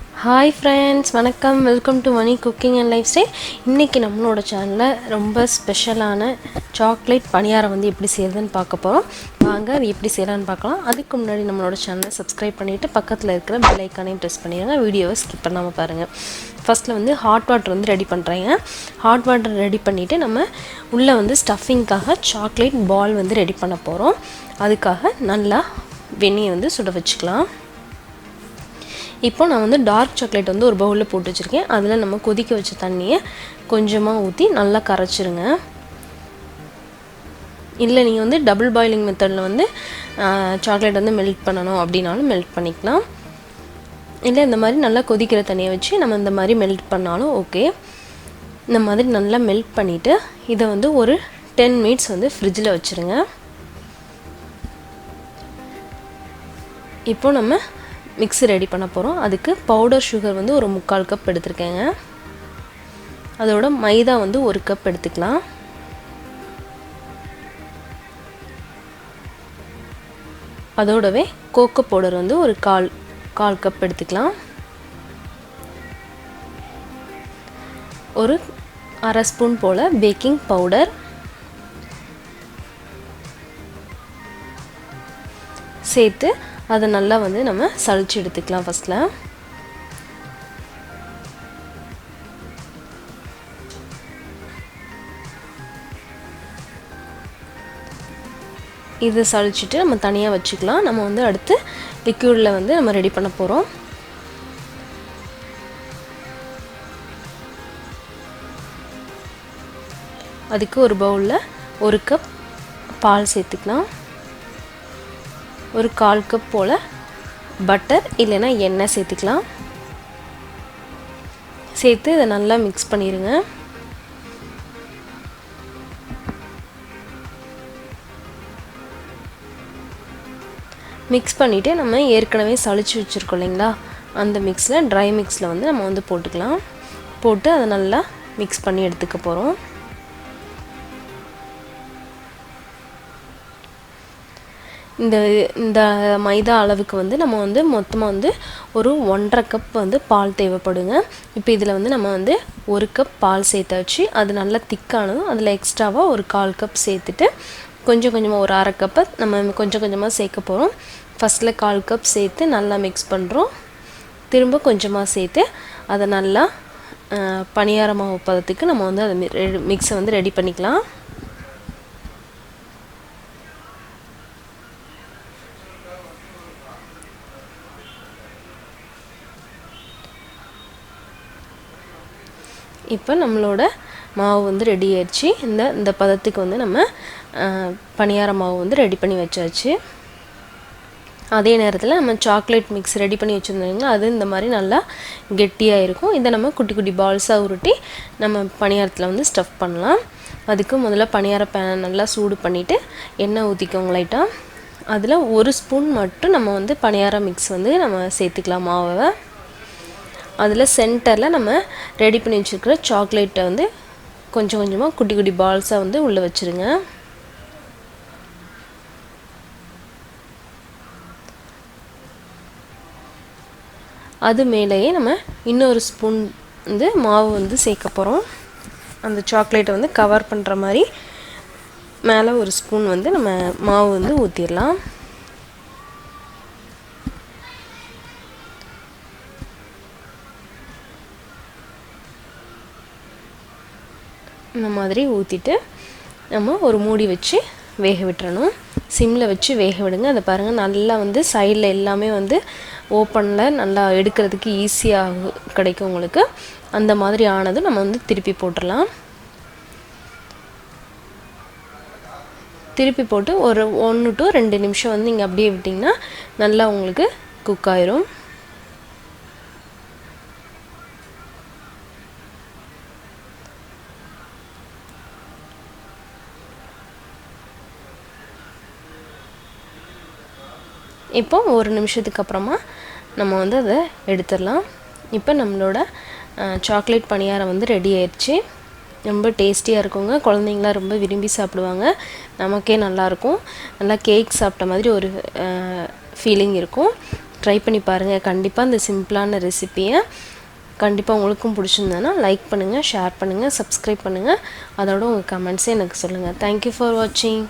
Hi friends, வணக்கம். Welcome to Vani Cooking and Lifestyle. இன்னைக்கு நம்மளோட சேனல்ல ரொம்ப ஸ்பெஷலான சாக்லேட் பணியாரம் வந்து எப்படி செய்யறதுன்னு பார்க்க போறோம். வாங்க அது எப்படி செய்யலாம்னு பார்க்கலாம். அதுக்கு முன்னாடி நம்மளோட சேனலை சப்ஸ்கிரைப் பண்ணிட்டு பக்கத்துல இருக்கிற பெல் ஐகானையும் பிரஸ் பண்ணிடுங்க. வீடியோவை ஸ்கிப் பண்ணாம பாருங்க. ஃபர்ஸ்ட்ல வந்து ஹாட் வாட்டர் வந்து ரெடி பண்றேங்க. ஹாட் வாட்டர் ரெடி பண்ணிட்டு நம்ம உள்ள வந்து ஸ்டஃபிங்காக சாக்லேட் பால் வந்து ரெடி பண்ண போறோம். அதுக்காக நல்லா வெந்நீர் வந்து சுட வச்சுக்கலாம். இப்போ நான் வந்து டார்க் சாக்லேட் வந்து ஒரு பவுலில் போட்டு வச்சுருக்கேன். அதில் நம்ம கொதிக்க வச்ச தண்ணியை கொஞ்சமாக ஊற்றி நல்லா கரைச்சிருங்க. இல்லை நீங்கள் வந்து டபுள் பாயிலிங் மெத்தடில் வந்து சாக்லேட் வந்து மெல்ட் பண்ணணும் அப்படின்னாலும் மெல்ட் பண்ணிக்கலாம். இல்லை இந்த மாதிரி நல்லா கொதிக்கிற தண்ணியை வச்சு நம்ம இந்த மாதிரி மெல்ட் பண்ணாலும் ஓகே. இந்த மாதிரி நல்லா மெல்ட் பண்ணிவிட்டு இதை வந்து ஒரு 10 மினிட்ஸ் வந்து ஃப்ரிட்ஜில் வச்சுருங்க. இப்போ நம்ம மிக்ஸி ரெடி பண்ண போகிறோம். அதுக்கு பவுடர் சுகர் வந்து ஒரு 3/4 கப் எடுத்துருக்கேங்க. அதோட மைதா வந்து 1 கப் எடுத்துக்கலாம். அதோடவே கோகோ பவுடர் வந்து ஒரு கால் கப் எடுத்துக்கலாம். ஒரு அரை ஸ்பூன் போல் பேக்கிங் பவுடர் சேர்த்து அதை நல்லா வந்து நம்ம சளிச்சு எடுத்துக்கலாம். ஃபஸ்ட்டில் இதை சளிச்சிட்டு நம்ம தனியாக வச்சுக்கலாம். நம்ம வந்து அடுத்து லிக்யூடில் வந்து நம்ம ரெடி பண்ண போகிறோம். அதுக்கு ஒரு பவுலில் 1 கப் பால் சேர்த்துக்கலாம். ஒரு 1/4 கப் போல் பட்டர் இல்லைன்னா எண்ணெய் சேர்த்துக்கலாம். சேர்த்து இதை நல்லா மிக்ஸ் பண்ணிடுங்க. மிக்ஸ் பண்ணிவிட்டு நம்ம ஏற்கனவே சளிச்சு வச்சுருக்கோம் இல்லைங்களா, அந்த மிக்ஸில் ட்ரை மிக்ஸில் வந்து நம்ம வந்து போட்டுக்கலாம். போட்டு அதை நல்லா மிக்ஸ் பண்ணி எடுத்துக்க போகிறோம். இந்த மைதா அளவுக்கு வந்து நம்ம வந்து மொத்தமாக வந்து ஒரு 1.5 கப் வந்து பால் தேவைப்படுங்க. இப்போ இதில் வந்து நம்ம வந்து 1 கப் பால் சேர்த்தாச்சு. அது நல்லா திக்கானதும் அதில் எக்ஸ்ட்ராவாக ஒரு 1/4 கப் சேர்த்துட்டு கொஞ்சம் கொஞ்சமாக ஒரு அரை கப்பை நம்ம கொஞ்சம் கொஞ்சமாக சேர்க்க போகிறோம். ஃபஸ்ட்டில் 1/4 கப் சேர்த்து நல்லா மிக்ஸ் பண்ணுறோம். திரும்ப கொஞ்சமாக சேர்த்து அதை நல்லா பணியார மாவு பதத்துக்கு நம்ம வந்து அதை மிக்ஸை வந்து ரெடி பண்ணிக்கலாம். இப்போ நம்மளோட மாவு வந்து ரெடி ஆயிடுச்சு. இந்த பதத்துக்கு வந்து நம்ம பணியார மாவு வந்து ரெடி பண்ணி வச்சாச்சு. அதே நேரத்தில் நம்ம சாக்லேட் மிக்ஸ் ரெடி பண்ணி வச்சுருந்தோங்க, அது இந்த மாதிரி நல்லா கெட்டியாக இருக்கும். இதை நம்ம குட்டி குட்டி பால்ஸாக உருட்டி நம்ம பணியாரத்தில் வந்து ஸ்டஃப் பண்ணலாம். அதுக்கு முதல்ல பணியார பேனை நல்லா சூடு பண்ணிவிட்டு எண்ணெய் ஊற்றிக்கோங்க லைட்டாக. அதில் 1 ஸ்பூன் மட்டும் நம்ம வந்து பணியார மிக்ஸ் வந்து நம்ம சேர்த்துக்கலாம் மாவை. அதில் சென்டரில் நம்ம ரெடி பண்ணி வச்சுருக்கிற சாக்லேட்டை வந்து கொஞ்சம் கொஞ்சமாக குட்டி குட்டி பால்ஸாக வந்து உள்ளே வச்சுருங்க. அது மேலேயே நம்ம இன்னொரு ஸ்பூன் வந்து மாவு வந்து சேர்க்க போகிறோம். அந்த சாக்லேட்டை வந்து கவர் பண்ணுற மாதிரி மேலே ஒரு ஸ்பூன் வந்து நம்ம மாவு வந்து ஊற்றிடலாம். இந்த மாதிரி ஊற்றிட்டு நம்ம ஒரு மூடி வச்சு வேக விட்டுறணும். சிம்மில் வச்சு வேக விடுங்க. அதை பாருங்கள் நல்லா வந்து சைடில் எல்லாமே வந்து ஓப்பனில் நல்லா எடுக்கிறதுக்கு ஈஸியாக கிடைக்கும் உங்களுக்கு. அந்த மாதிரி ஆனதும் நம்ம வந்து திருப்பி போட்டுடலாம். திருப்பி போட்டு ஒரு 1 to 2 நிமிஷம் வந்து நீங்கள் அப்படியே விட்டிங்கன்னா நல்லா உங்களுக்கு குக் ஆயிரும். இப்போ 1 நிமிஷத்துக்கு அப்புறமா நம்ம வந்து அதை எடுத்துடலாம். இப்போ நம்மளோட சாக்லேட் பணியாரம் வந்து ரெடி ஆயிடுச்சு. ரொம்ப டேஸ்டியாக இருக்குங்க. குழந்தைங்களாம் ரொம்ப விரும்பி சாப்பிடுவாங்க. நமக்கே நல்லாயிருக்கும். நல்லா கேக் சாப்பிட்ட மாதிரி ஒரு ஃபீலிங் இருக்கும். ட்ரை பண்ணி பாருங்கள். கண்டிப்பாக இந்த சிம்பிளான ரெசிப்பியை கண்டிப்பாக உங்களுக்கும் பிடிச்சிருந்தேன்னா லைக் பண்ணுங்கள், ஷேர் பண்ணுங்கள், சப்ஸ்கிரைப் பண்ணுங்கள். அதோட உங்கள் கமெண்ட்ஸே எனக்கு சொல்லுங்கள். தேங்க்யூ ஃபார் வாட்சிங்.